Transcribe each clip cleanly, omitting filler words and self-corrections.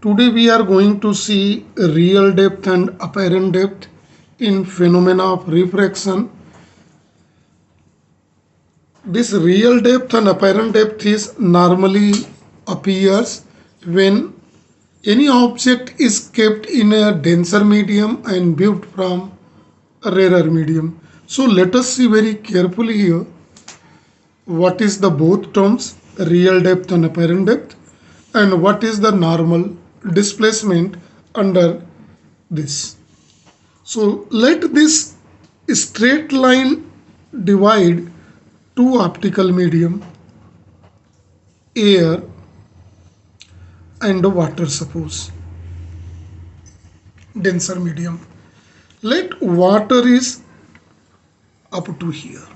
Today we are going to see real depth and apparent depth in phenomena of refraction. This real depth and apparent depth is normally appears when any object is kept in a denser medium and viewed from a rarer medium. So let us see very carefully here what is the both terms real depth and apparent depth and what is the normal displacement under this. So let this straight line divide two optical medium, air and water, suppose denser medium. Let water is up to here.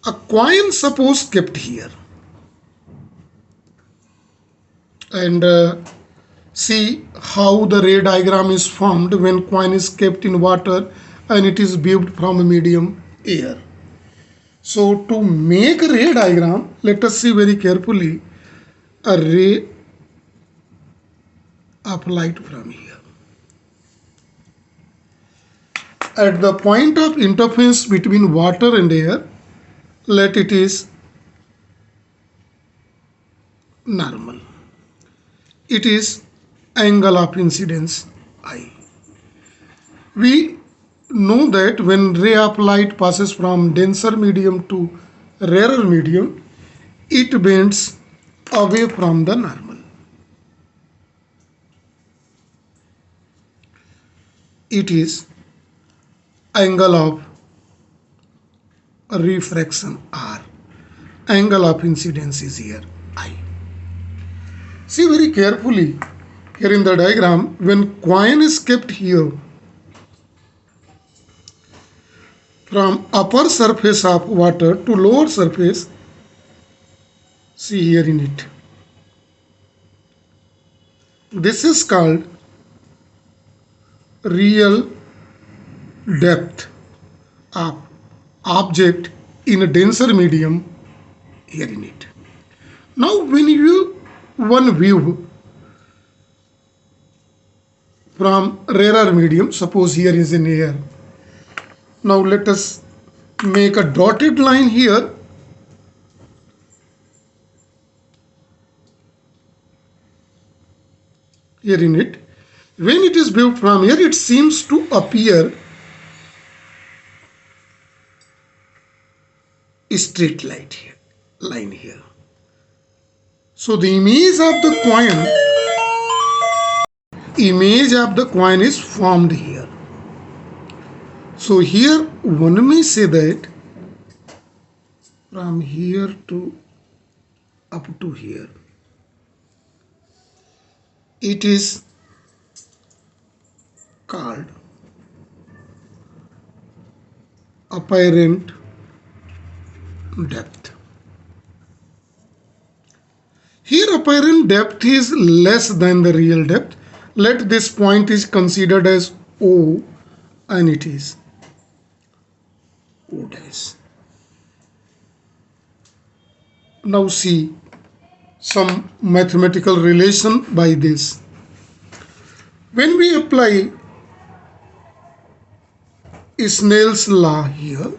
A coin suppose kept here, and see how the ray diagram is formed when coin is kept in water and it is viewed from a medium air. So to make a ray diagram, let us see very carefully a ray of light from here. At the point of interface between water and air, let it is normal. It is angle of incidence I. We know that when ray of light passes from denser medium to rarer medium, it bends away from the normal. It is angle of refraction R. Angle of incidence is here I. See very carefully here in the diagram, when coin is kept here from upper surface of water to lower surface, see here in it. This is called real depth of object in a denser medium here in it. Now when one view from rarer medium, suppose here is in air. Now let us make a dotted line here. Here in it. When it is viewed from here, it seems to appear a straight line here. So the image of the coin is formed here. So here one may say that from here to up to here, it is called apparent depth. Here apparent depth is less than the real depth. Let this point is considered as O and it is O dash. Now see some mathematical relation by this. When we apply Snell's law here,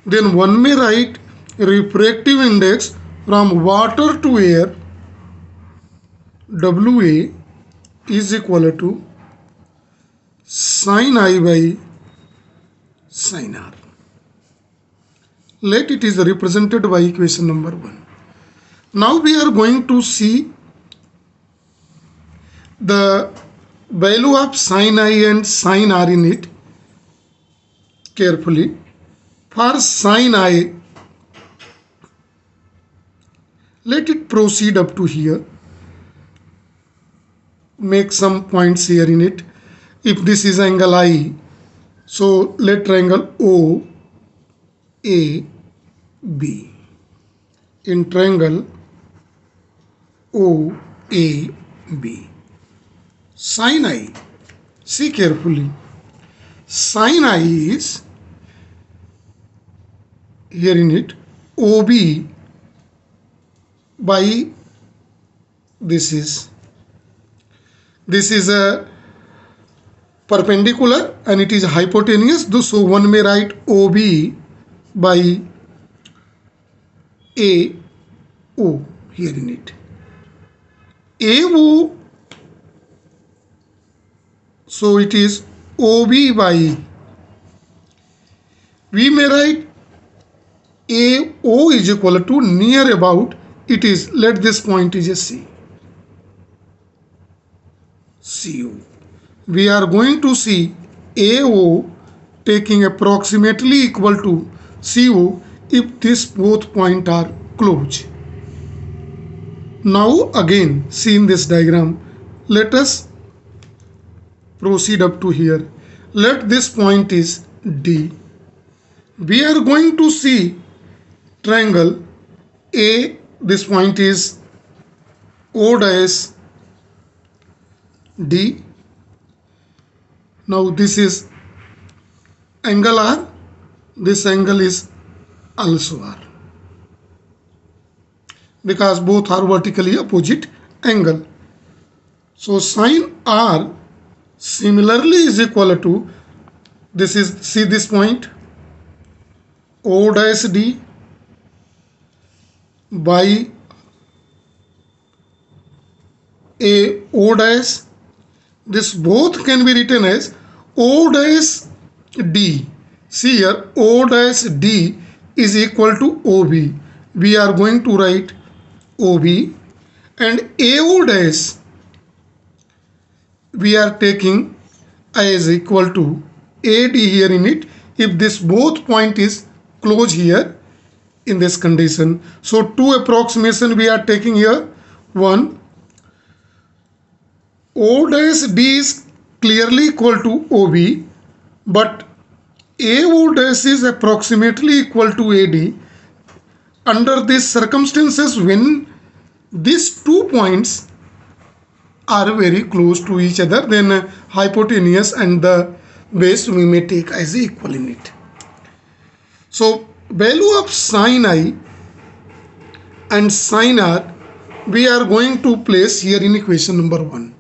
then one may write refractive index from water to air WA is equal to sin I by sin R. Let it is represented by equation number 1. Now we are going to see the value of sin I and sin R in it carefully. For sin I, let it proceed up to here. Make some points here in it. If this is angle I, so let triangle O A B. In triangle O A B, sin I, see carefully, sin I is here in it OB by this is a perpendicular and it is hypotenuse. So one may write OB by AO here in it. AO, so it is OB by, we may write AO is equal to near about, it is, let this point is a C. CO. We are going to see AO taking approximately equal to CO if these both points are close. Now again, see in this diagram, let us proceed up to here. Let this point is D. We are going to see triangle A, this point is O dash D. Now this is angle R, this angle is also R, because both are vertically opposite angle. So sine R similarly is equal to, this is, see this point, O dash D by A O dash. This both can be written as O dash D. See here, O dash D is equal to OB. We are going to write OB, and AO dash we are taking as equal to AD here in it if this both point is close here in this condition. So two approximation we are taking here. One, O dash D is clearly equal to OB, but AO dash is approximately equal to AD. Under these circumstances, when these 2 points are very close to each other, then hypotenuse and the base we may take as equal in it. So value of sine I and sine R we are going to place here in equation number 1.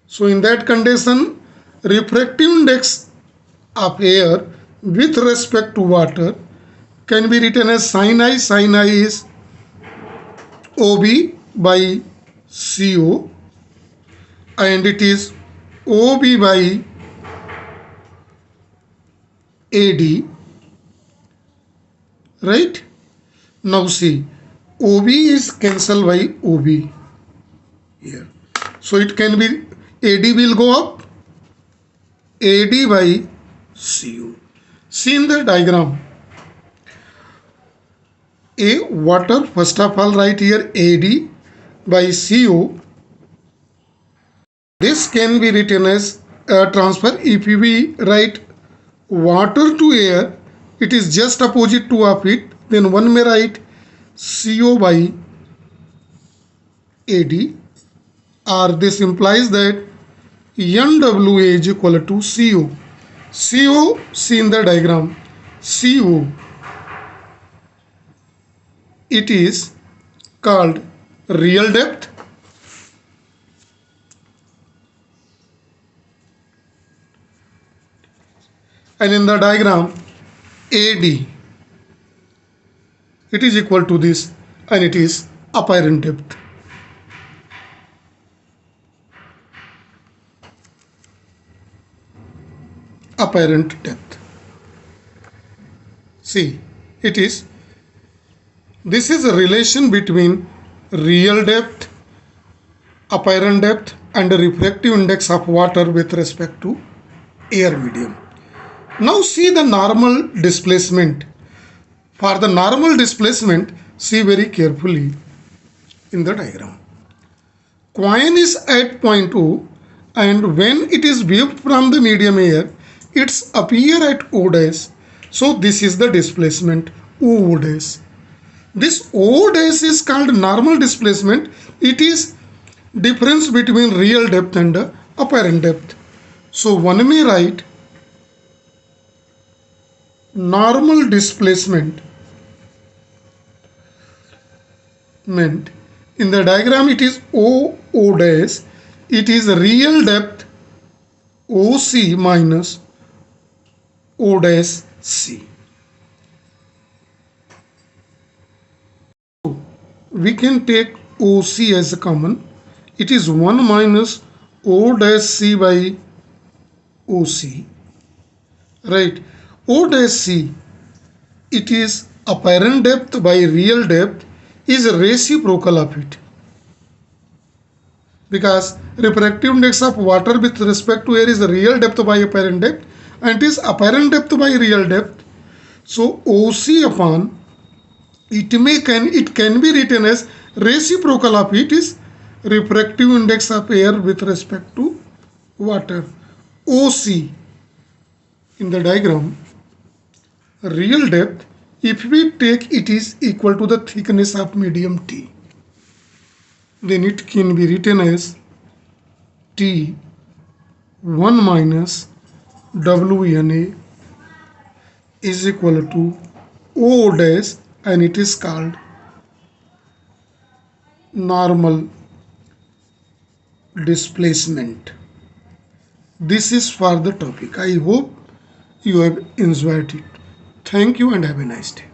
So in that condition, refractive index of air with respect to water can be written as sine I. Sine I is OB by CO, and it is OB by AD, right? Now see, OB is cancelled by OB here. So it can be, AD will go up, AD by CO. See in the diagram, A water, first of all write here AD by CO. This can be written as a transfer. If we write water to air, it is just opposite to of it, then one may write CO by AD, or this implies that NWA is equal to CO. CO, see in the diagram, CO, it is called real depth, and in the diagram AD, it is equal to this, and it is apparent depth. Apparent depth. See, it is, this is a relation between real depth, apparent depth, and the refractive index of water with respect to air medium. Now see the normal displacement. For the normal displacement, see very carefully in the diagram. Coin is at point O, and when it is viewed from the medium air, it's appear at O dash. So this is the displacement O dash. This O dash is called normal displacement. It is difference between real depth and apparent depth. So one may write normal displacement meant In the diagram it is O dash, it is real depth OC minus O dash C. We can take OC as a common. It is 1 minus O dash C by OC. Right. O dash C, it is apparent depth by real depth is reciprocal of it. Because refractive index of water with respect to air is real depth by apparent depth and it is apparent depth by real depth. So OC upon it can be written as reciprocal of it is refractive index of air with respect to water. OC in the diagram, real depth, if we take it is equal to the thickness of medium T, then it can be written as T 1 minus WNA is equal to O dash, and it is called normal displacement. This is for the topic. I hope you have enjoyed it. Thank you and have a nice day.